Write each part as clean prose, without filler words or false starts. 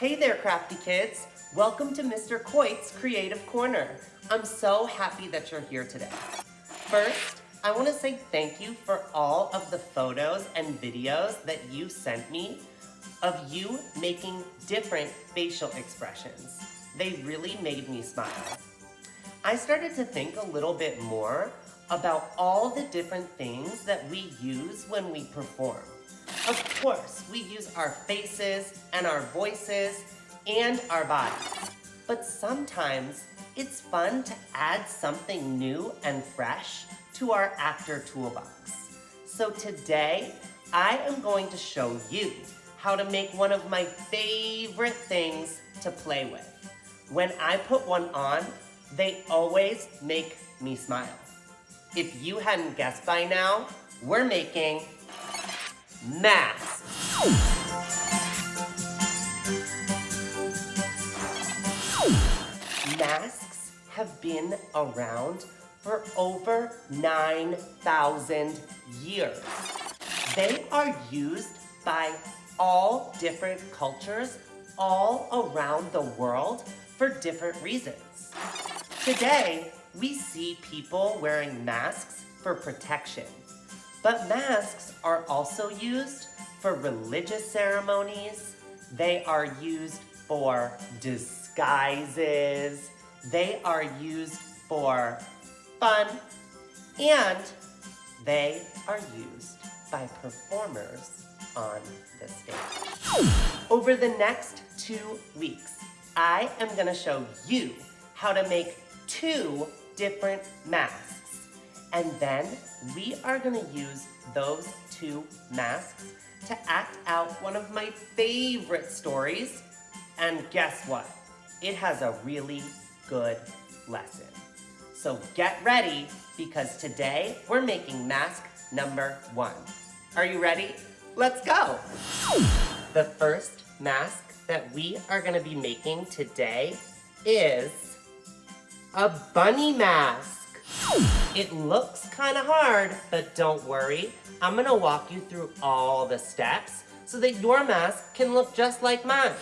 Hey there, crafty kids. Welcome to Mr. Coit's Creative Corner. I'm so happy that you're here today. First, I want to say thank you for all of the photos and videos that you sent me of you making different facial expressions. They really made me smile. I started to think a little bit more about all the different things that we use when we perform. Of course, we use our faces and our voices and our bodies. But sometimes it's fun to add something new and fresh to our actor toolbox. So today, I am going to show you how to make one of my favorite things to play with. When I put one on, they always make me smile. If you hadn't guessed by now, we're making masks. Masks have been around for over 9,000 years. They are used by all different cultures all around the world for different reasons. Today, we see people wearing masks for protection, but masks are also used for religious ceremonies. They are used for disguises. They are used for fun, and they are used by performers on the stage. Over the next 2 weeks, I am going to show you how to make 2 different masks. And then we are going to use those 2 masks to act out one of my favorite stories. And guess what? It has a really good lesson. So get ready, because today we're making mask number 1. Are you ready? Let's go! The first mask that we are going to be making today is a bunny mask. It looks kind of hard, but don't worry. I'm going to walk you through all the steps so that your mask can look just like mine.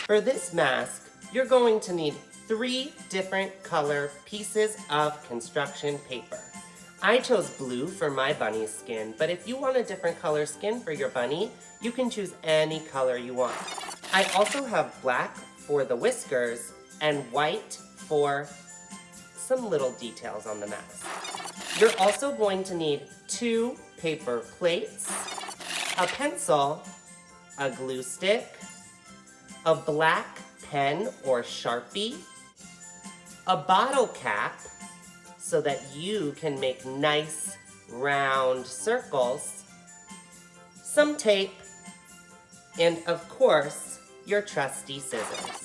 For this mask, you're going to need 3 different color pieces of construction paper. I chose blue for my bunny's skin, but if you want a different color skin for your bunny, you can choose any color you want. I also have black for the whiskers and white for some little details on the mask. You're also going to need 2 paper plates, a pencil, a glue stick, a black pen or Sharpie, a bottle cap so that you can make nice round circles, some tape, and of course, your trusty scissors.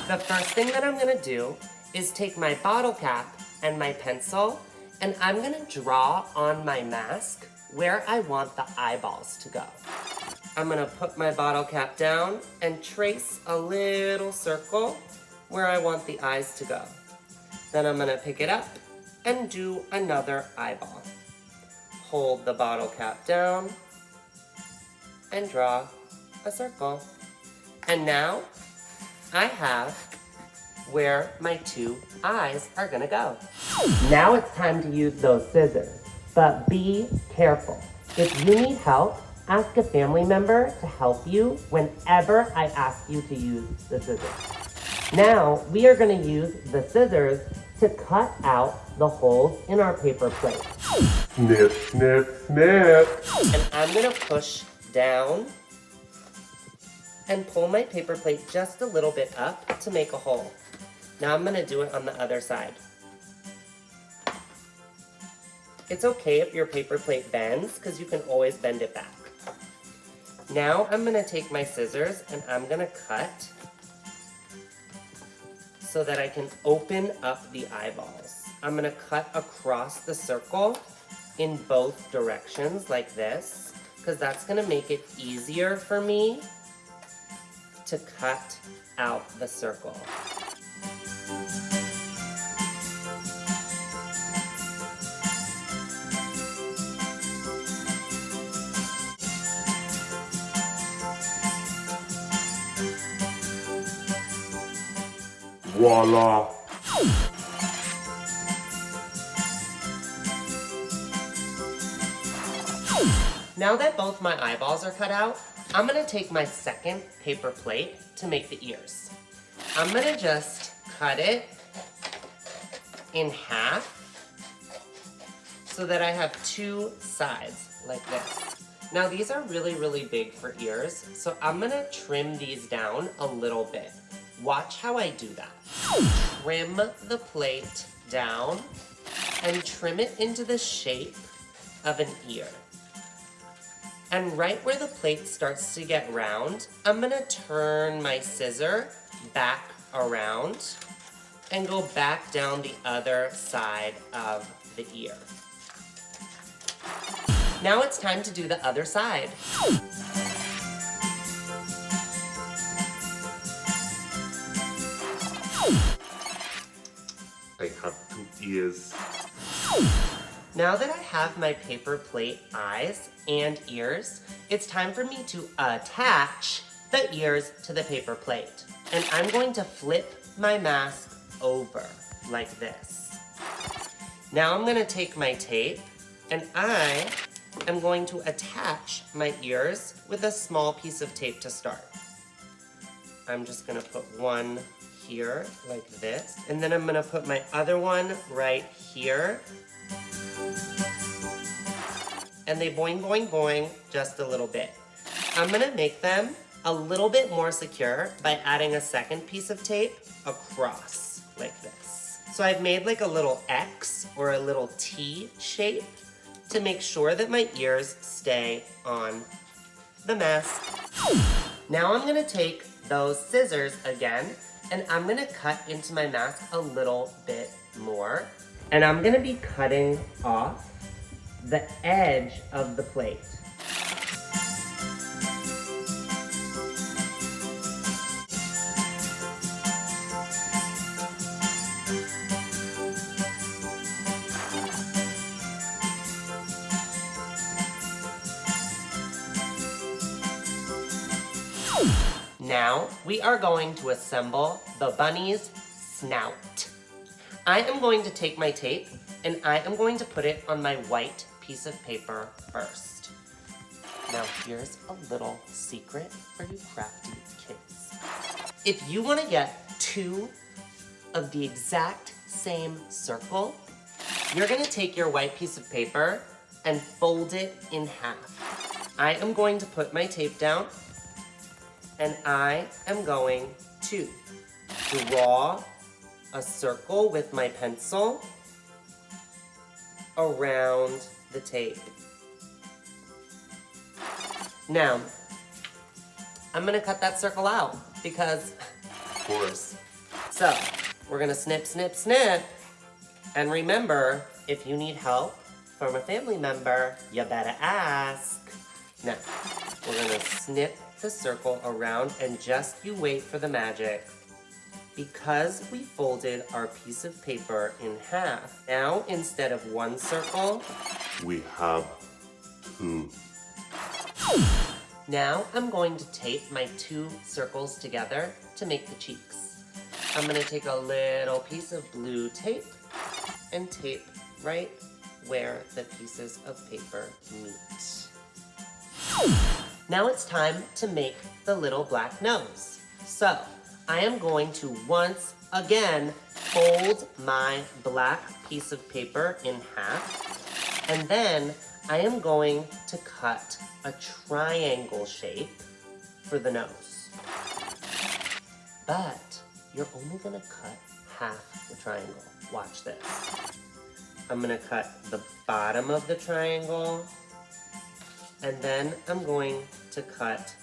The first thing that I'm gonna do is take my bottle cap and my pencil, and I'm gonna draw on my mask where I want the eyeballs to go. I'm gonna put my bottle cap down and trace a little circle where I want the eyes to go. Then I'm gonna pick it up and do another eyeball. Hold the bottle cap down and draw a circle. And now I have where my 2 eyes are gonna go. Now it's time to use those scissors, but be careful. If you need help, ask a family member to help you whenever I ask you to use the scissors. Now, we are gonna use the scissors to cut out the holes in our paper plate. Snip, snip, snip. And I'm gonna push down and pull my paper plate just a little bit up to make a hole. Now I'm gonna do it on the other side. It's okay if your paper plate bends, because you can always bend it back. Now I'm gonna take my scissors and I'm gonna cut so that I can open up the eyeballs. I'm gonna cut across the circle in both directions like this, because that's gonna make it easier for me to cut out the circle. Voila! Now that both my eyeballs are cut out, I'm gonna take my second paper plate to make the ears. I'm gonna just cut it in half so that I have two sides like this. Now these are really, really big for ears, so I'm gonna trim these down a little bit. Watch how I do that. Trim the plate down and trim it into the shape of an ear. And right where the plate starts to get round, I'm gonna turn my scissor back around and go back down the other side of the ear. Now it's time to do the other side. I have two ears. Now that I have my paper plate eyes and ears, it's time for me to attach the ears to the paper plate. And I'm going to flip my mask over like this. Now I'm gonna take my tape and I am going to attach my ears with a small piece of tape to start. I'm just gonna put one here like this, and then I'm gonna put my other one right here. And they boing, boing, boing just a little bit. I'm gonna make them a little bit more secure by adding a second piece of tape across like this. So I've made like a little X or a little T shape to make sure that my ears stay on the mask. Now I'm gonna take those scissors again and I'm gonna cut into my mask a little bit more. And I'm gonna be cutting off the edge of the plate. Now we are going to assemble the bunny's snout. I am going to take my tape and I am going to put it on my white piece of paper first. Now here's a little secret for you crafty kids. If you want to get two of the exact same circle, you're going to take your white piece of paper and fold it in half. I am going to put my tape down and I am going to draw a circle with my pencil around the tape. Now, I'm gonna cut that circle out because, Of course. so we're gonna snip, snip, snip. And remember, if you need help from a family member, you better ask. Now, we're gonna snip the circle around and just you wait for the magic. Because we folded our piece of paper in half, now instead of one circle, We have two. now I'm going to tape my two circles together to make the cheeks. I'm gonna take a little piece of blue tape and tape right where the pieces of paper meet. Now it's time to make the little black nose. So, I am going to once again fold my black piece of paper in half, and then I am going to cut a triangle shape for the nose. But you're only gonna cut half the triangle. Watch this. I'm gonna cut the bottom of the triangle, and then I'm going to cut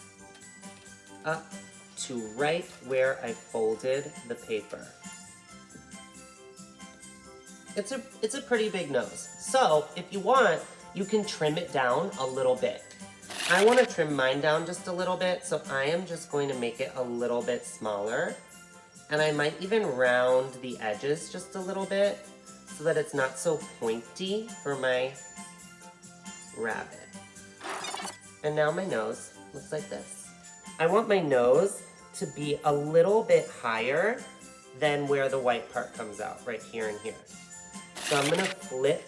up to right where I folded the paper. It's a pretty big nose. So if you want, you can trim it down a little bit. I want to trim mine down just a little bit, so I am just going to make it a little bit smaller. And I might even round the edges just a little bit so that it's not so pointy for my rabbit. And now my nose looks like this. I want my nose to be a little bit higher than where the white part comes out, right here and here. So I'm gonna flip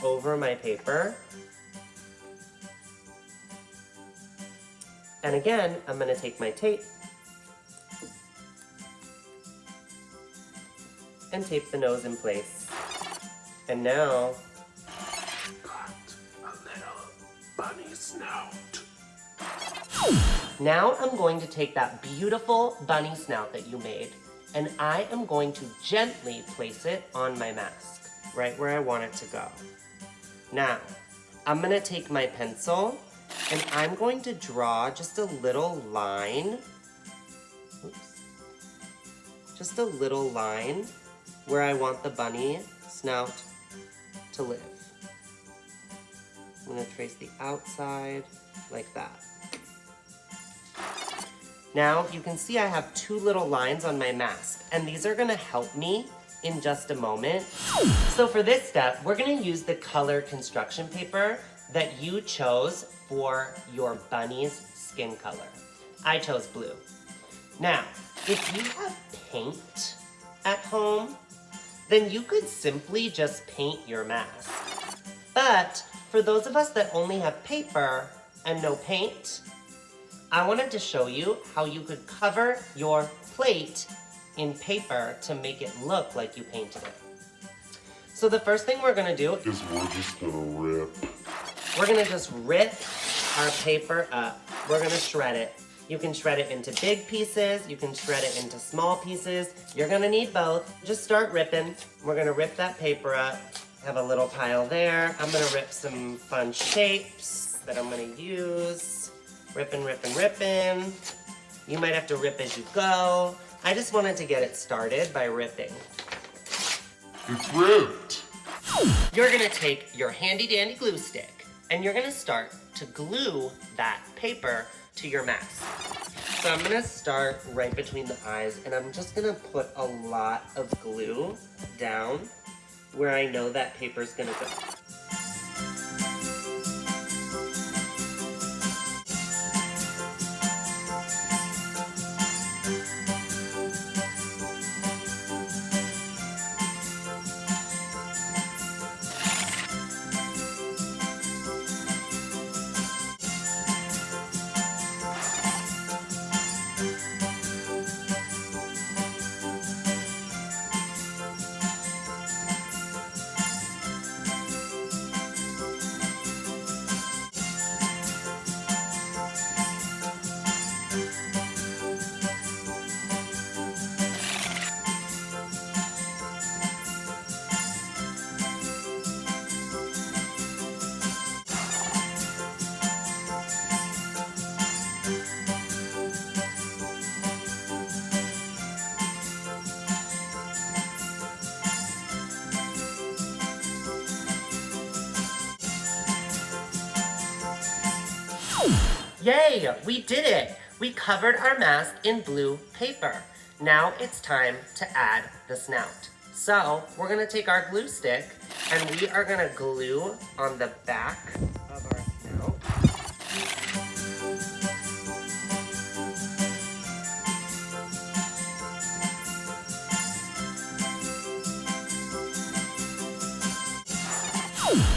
over my paper. And again, I'm gonna take my tape and tape the nose in place. And now, got a little bunny snout. now I'm going to take that beautiful bunny snout that you made, and I am going to gently place it on my mask, right where I want it to go. Now, I'm gonna take my pencil and I'm going to draw just a little line. Oops. Just a little line where I want the bunny snout to live. I'm gonna trace the outside like that. Now you can see I have two little lines on my mask, and these are gonna help me in just a moment. So for this step, we're gonna use the color construction paper that you chose for your bunny's skin color. I chose blue. Now, if you have paint at home, then you could simply just paint your mask. But for those of us that only have paper and no paint, I wanted to show you how you could cover your plate in paper to make it look like you painted it. So the first thing we're gonna do Is we're just gonna rip. We're gonna just rip our paper up. We're gonna shred it. You can shred it into big pieces, you can shred it into small pieces. You're gonna need both. Just start ripping. We're gonna rip that paper up. Have a little pile there. I'm gonna rip some fun shapes that I'm gonna use. Ripping, ripping, ripping. You might have to rip as you go. I just wanted to get it started by ripping. It's ripped. You're gonna take your handy dandy glue stick and you're gonna start to glue that paper to your mask. So I'm gonna start right between the eyes and I'm just gonna put a lot of glue down where I know that paper's gonna go. Yay, we did it! We covered our mask in blue paper. Now it's time to add the snout. So we're gonna take our glue stick and we are gonna glue on the back of our snout.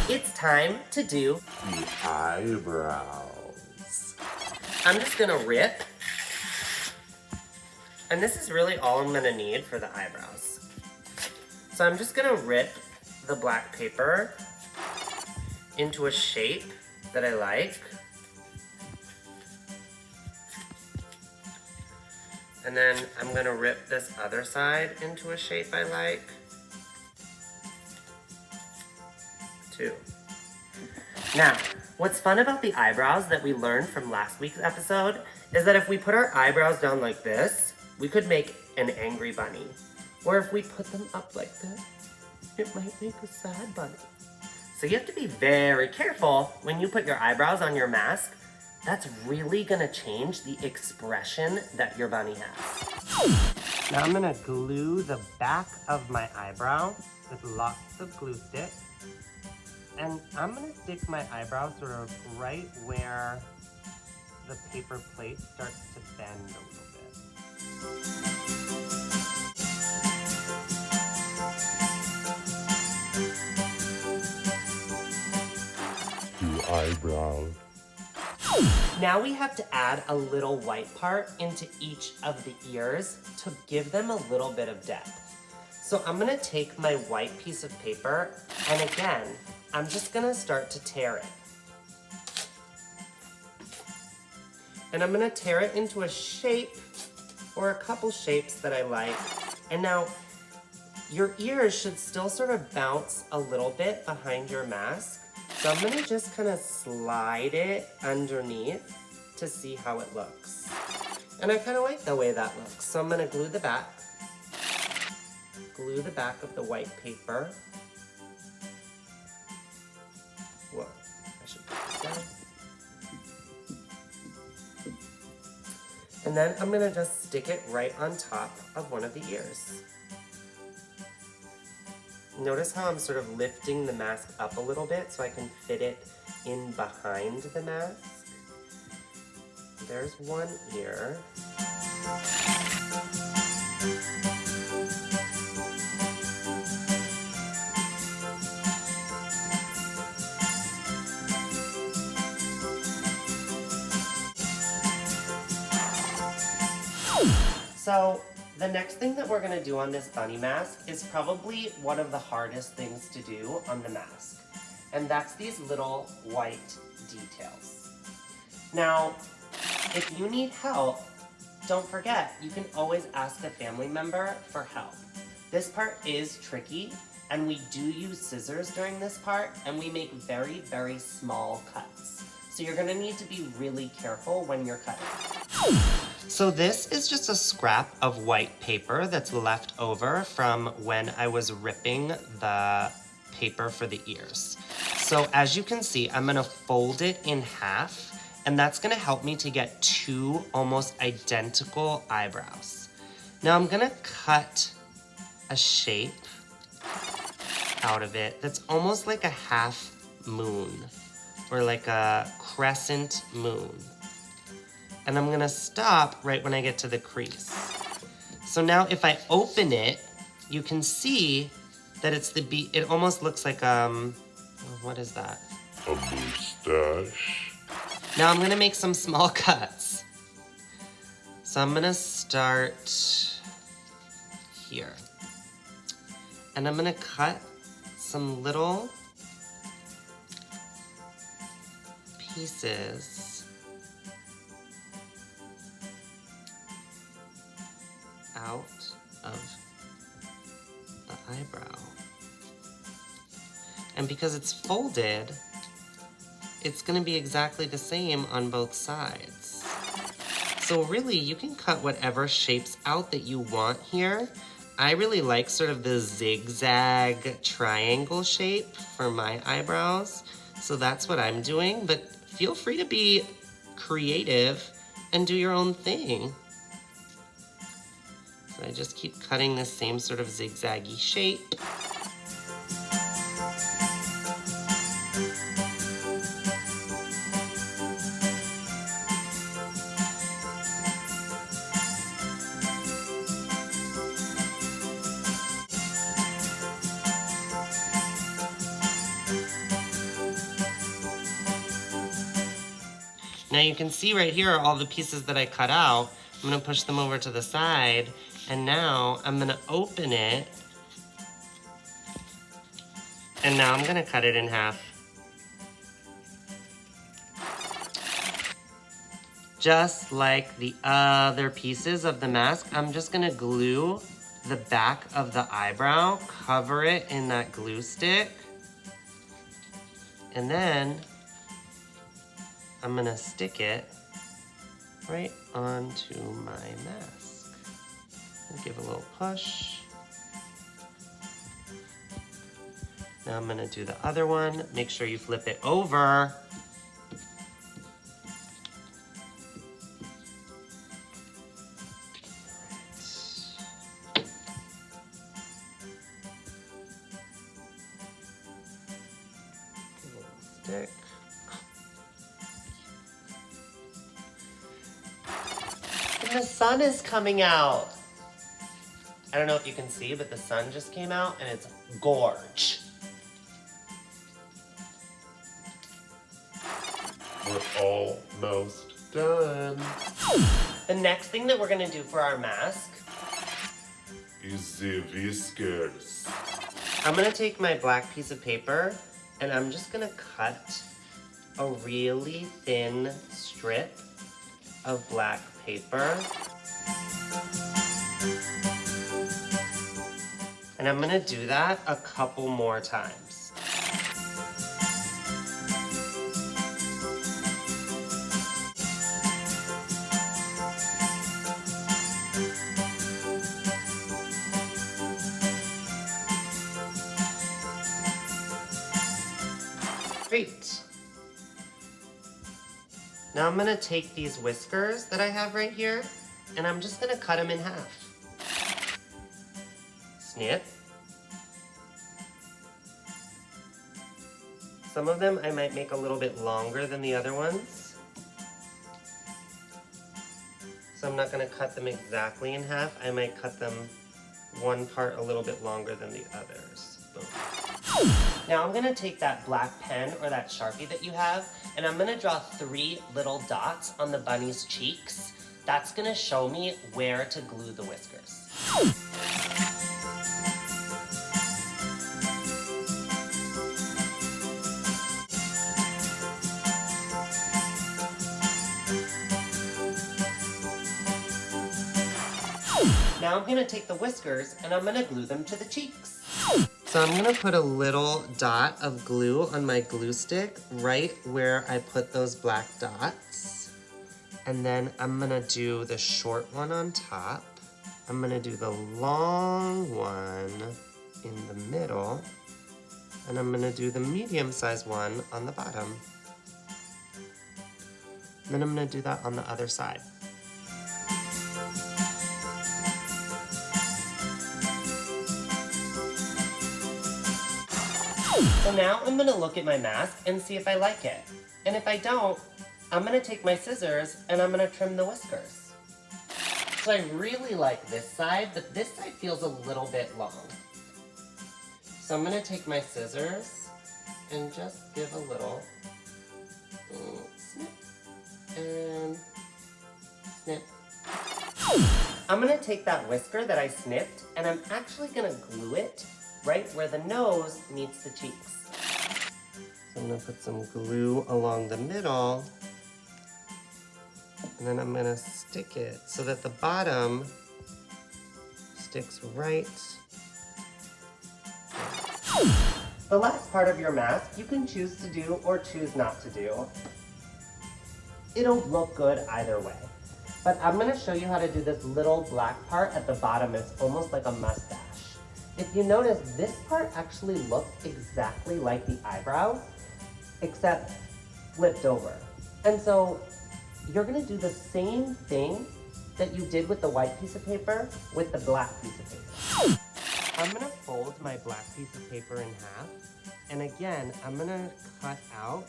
It's time to do The eyebrows. I'm just gonna rip, and this is really all I'm gonna need for the eyebrows. So I'm just gonna rip the black paper into a shape that I like. And then I'm gonna rip this other side into a shape I like, too. Now, what's fun about the eyebrows that we learned from last week's episode is that if we put our eyebrows down like this, we could make an angry bunny. Or if we put them up like this, it might make a sad bunny. So you have to be very careful when you put your eyebrows on your mask. That's really gonna change the expression that your bunny has. Now I'm gonna glue the back of my eyebrow with lots of glue stick. And I'm gonna stick my eyebrow sort of right where the paper plate starts to bend a little bit. eyebrows. Now we have to add a little white part into each of the ears to give them a little bit of depth. So I'm gonna take my white piece of paper, and again, I'm just gonna start to tear it. And I'm gonna tear it into a shape or a couple shapes that I like. And now, your ears should still sort of bounce a little bit behind your mask. So I'm gonna just kind of slide it underneath to see how it looks. And I kind of like the way that looks. So I'm gonna glue the back of the white paper. Whoa, I should put this down. And then I'm gonna just stick it right on top of one of the ears. Notice how I'm sort of lifting the mask up a little bit so I can fit it in behind the mask. There's one ear. So the next thing that we're gonna do on this bunny mask is probably one of the hardest things to do on the mask. And that's these little white details. Now, if you need help, don't forget, you can always ask a family member for help. This part is tricky, and we do use scissors during this part, and we make very, very small cuts. So you're gonna need to be really careful when you're cutting. So this is just a scrap of white paper that's left over from when I was ripping the paper for the ears. So as you can see, I'm gonna fold it in half, and that's gonna help me to get two almost identical eyebrows. Now I'm gonna cut a shape out of it that's almost like a half moon, or like a crescent moon. And I'm gonna stop right when I get to the crease. So now if I open it, you can see that it almost looks like, what is that? A moustache. Now I'm gonna make some small cuts. So I'm gonna start here. And I'm gonna cut some little pieces out of the eyebrow. And because it's folded, it's gonna be exactly the same on both sides. So really, you can cut whatever shapes out that you want here. I really like sort of the zigzag triangle shape for my eyebrows. So that's what I'm doing, but feel free to be creative and do your own thing. So I just keep cutting the same sort of zigzaggy shape. Now you can see right here all the pieces that I cut out. I'm gonna push them over to the side, and now I'm gonna open it, and now I'm gonna cut it in half. Just like the other pieces of the mask, I'm just gonna glue the back of the eyebrow, cover it in that glue stick, and then I'm gonna stick it right onto my mask. And give a little push. Now I'm gonna do the other one. Make sure you flip it over. Give a little stick. The sun is coming out. I don't know if you can see, but the sun just came out and it's gorge. We're almost done. The next thing that we're gonna do for our mask, Is the whiskers. I'm gonna take my black piece of paper and I'm just gonna cut a really thin strip of black paper. And I'm gonna do that a couple more times. Great. Now I'm gonna take these whiskers that I have right here and I'm just gonna cut them in half. Snip. Some of them I might make a little bit longer than the other ones. So I'm not gonna cut them exactly in half. I might cut them one part a little bit longer than the others. Boom. Now I'm gonna take that black pen or that Sharpie that you have, and I'm gonna draw 3 little dots on the bunny's cheeks. That's gonna show me where to glue the whiskers. Now I'm gonna take the whiskers and I'm gonna glue them to the cheeks. So I'm gonna put a little dot of glue on my glue stick right where I put those black dots. And then I'm gonna do the short one on top. I'm gonna do the long one in the middle. And I'm gonna do the medium-sized one on the bottom. And then I'm gonna do that on the other side. So now I'm gonna look at my mask and see if I like it. And if I don't, I'm gonna take my scissors and I'm gonna trim the whiskers. So I really like this side, but this side feels a little bit long. So I'm gonna take my scissors and just give a little snip and snip. I'm gonna take that whisker that I snipped and I'm actually gonna glue it right where the nose meets the cheeks. So I'm gonna put some glue along the middle and then I'm gonna stick it so that the bottom sticks right. The last part of your mask you can choose to do or choose not to do. It'll look good either way. But I'm gonna show you how to do this little black part at the bottom. It's almost like a mustache. If you notice, this part actually looks exactly like the eyebrow, except flipped over. And so you're gonna do the same thing that you did with the white piece of paper with the black piece of paper. I'm gonna fold my black piece of paper in half, and again, I'm gonna cut out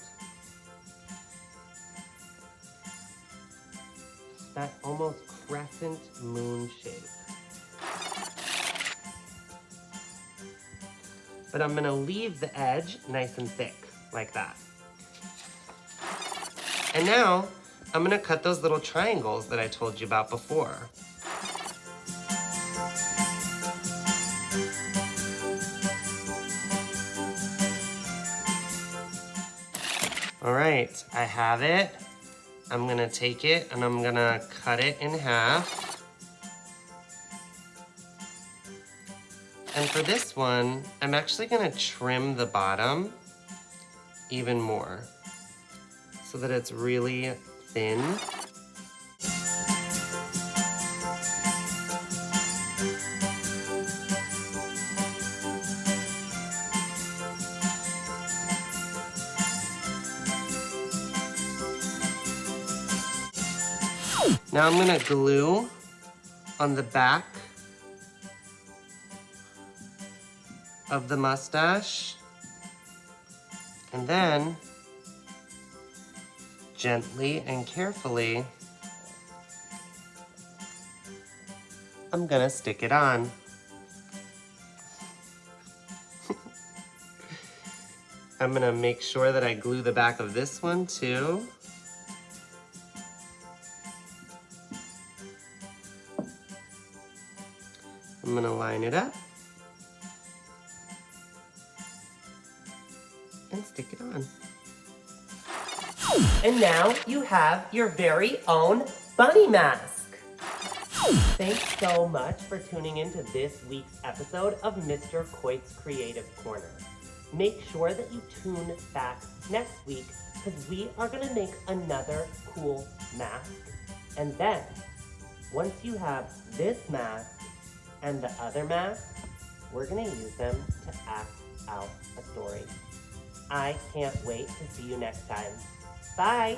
that almost crescent moon shape. But I'm gonna leave the edge nice and thick, like that. And now, I'm gonna cut those little triangles that I told you about before. All right, I have it. I'm gonna take it and I'm gonna cut it in half. And for this one, I'm actually gonna trim the bottom even more so that it's really thin. Now I'm gonna glue on the back of the mustache, and then gently and carefully, I'm gonna stick it on. I'm gonna make sure that I glue the back of this one too. I'm gonna line it up and stick it on. And now you have your very own bunny mask. Thanks so much for tuning into this week's episode of Mr. Coit's Creative Corner. Make sure that you tune back next week because we are gonna make another cool mask. And then, once you have this mask and the other mask, we're gonna use them to act out a story. I can't wait to see you next time. Bye!